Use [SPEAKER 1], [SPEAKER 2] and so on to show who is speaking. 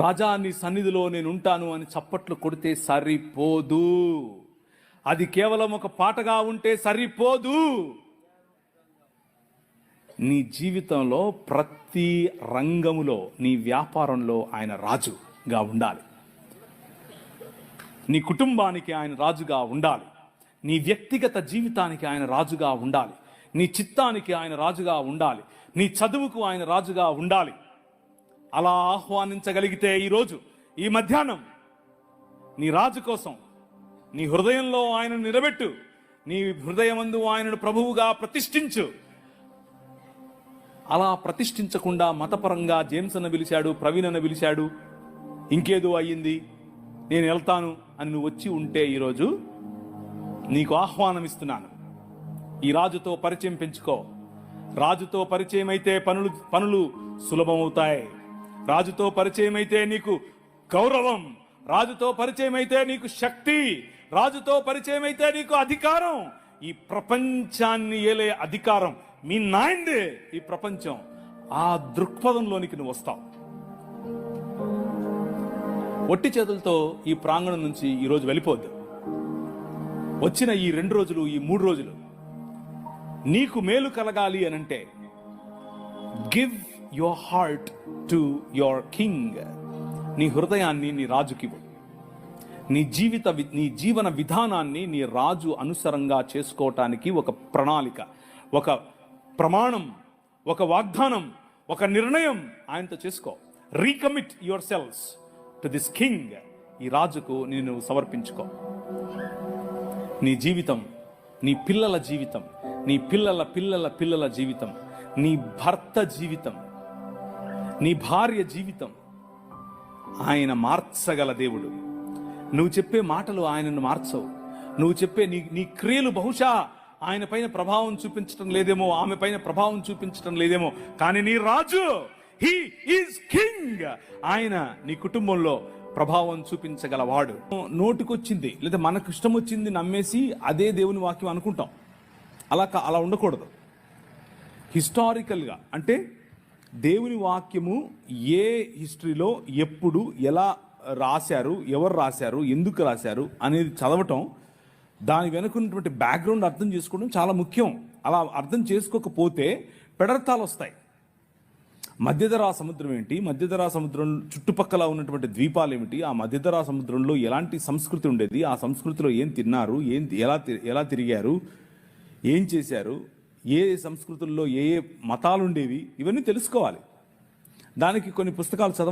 [SPEAKER 1] రాజా నీ సన్నిధిలో నేను ఉంటాను అని చప్పట్లు కొడితే సరిపోదు. అది కేవలం ఒక పాటగా ఉంటే సరిపోదు. నీ జీవితంలో ప్రతి రంగములో, నీ వ్యాపారంలో ఆయన రాజుగా ఉండాలి. నీ కుటుంబానికి ఆయన రాజుగా ఉండాలి. నీ వ్యక్తిగత జీవితానికి ఆయన రాజుగా ఉండాలి. నీ చిత్తానికి ఆయన రాజుగా ఉండాలి. నీ చదువుకు ఆయన రాజుగా ఉండాలి. అలా ఆహ్వానించగలిగితే ఈరోజు ఈ మధ్యాహ్నం నీ రాజు కోసం నీ హృదయంలో ఆయన నిలబెట్టు. నీ హృదయమందు ఆయనను ప్రభువుగా ప్రతిష్ఠించు. అలా ప్రతిష్ఠించకుండా మతపరంగా జేమ్స్ అన్న పిలిచాడు, ప్రవీణ్ అన్న పిలిచాడు, ఇంకేదో అయ్యింది, నేను వెళ్తాను అని నువ్వు వచ్చి ఉంటే ఈరోజు నీకు ఆహ్వానం ఇస్తున్నాను. ఈ రాజుతో పరిచయం పెంచుకో. రాజుతో పరిచయం అయితే పనులు సులభమవుతాయి. రాజుతో పరిచయం అయితే నీకు గౌరవం. రాజుతో పరిచయం అయితే నీకు శక్తి. రాజుతో పరిచయం అయితే నీకు అధికారం. ఈ ప్రపంచాన్ని ఏలే అధికారం మీ నాయందే. ఈ ప్రపంచం ఆ దృక్పథంలోనికి నువ్వు వస్తావు. ఒట్టి చేతులతో ఈ ప్రాంగణం నుంచి ఈరోజు వెళ్ళిపోద్దు. వచ్చిన ఈ 2 రోజులు, ఈ 3 రోజులు నీకు మేలు కలగాలి అనంటే give your heart to your king. నీ హృదయాన్ని నీ రాజుకివ్వు. నీ జీవన విధానాన్ని నీ రాజు అనుసరంగా చేసుకోవటానికి ఒక ప్రణాళిక, ఒక ప్రమాణం, ఒక వాగ్దానం, ఒక నిర్ణయం ఆయనతో చేసుకో. Recommit your selves to this king. ఈ రాజుకు నేను సమర్పించుకో. నీ జీవితం, నీ పిల్లల జీవితం, నీ పిల్లల పిల్లల పిల్లల జీవితం, నీ భర్త జీవితం, నీ భార్య జీవితం ఆయన మార్చగల దేవుడు. నువ్వు చెప్పే మాటలు ఆయనను మార్చవు. నువ్వు చెప్పే నీ క్రియలు బహుశా ఆయన పైన ప్రభావం చూపించటం లేదేమో, ఆమె పైన ప్రభావం చూపించటం లేదేమో, కానీ నీ రాజు, హీ ఈజ్ కింగ్. ఆయన నీ కుటుంబంలో ప్రభావం చూపించగలవాడు. నోటికొచ్చింది లేదా మనకు ఇష్టం వచ్చింది నమ్మేసి అదే దేవుని వాక్యం అనుకుంటాం. అలా ఉండకూడదు. హిస్టారికల్గా అంటే దేవుని వాక్యము ఏ హిస్టరీలో ఎప్పుడు ఎలా రాశారు, ఎవరు రాశారు, ఎందుకు రాశారు అనేది చదవటం, దాని వెనుకున్నటువంటి బ్యాక్గ్రౌండ్ అర్థం చేసుకోవడం చాలా ముఖ్యం. అలా అర్థం చేసుకోకపోతే పెడర్థాలు వస్తాయి. మధ్యధరా సముద్రం ఏంటి, మధ్యధరా సముద్రం చుట్టుపక్కల ఉన్నటువంటి ద్వీపాలు ఏమిటి, ఆ మధ్యధరా సముద్రంలో ఎలాంటి సంస్కృతి ఉండేది, ఆ సంస్కృతిలో ఏం తిన్నారు, ఎలా తిరిగారు, ఏం చేశారు, ఏ సంస్కృతుల్లో ఏ మతాలు ఉండేవి, ఇవన్నీ తెలుసుకోవాలి. దానికి కొన్ని పుస్తకాలు చదవాలి.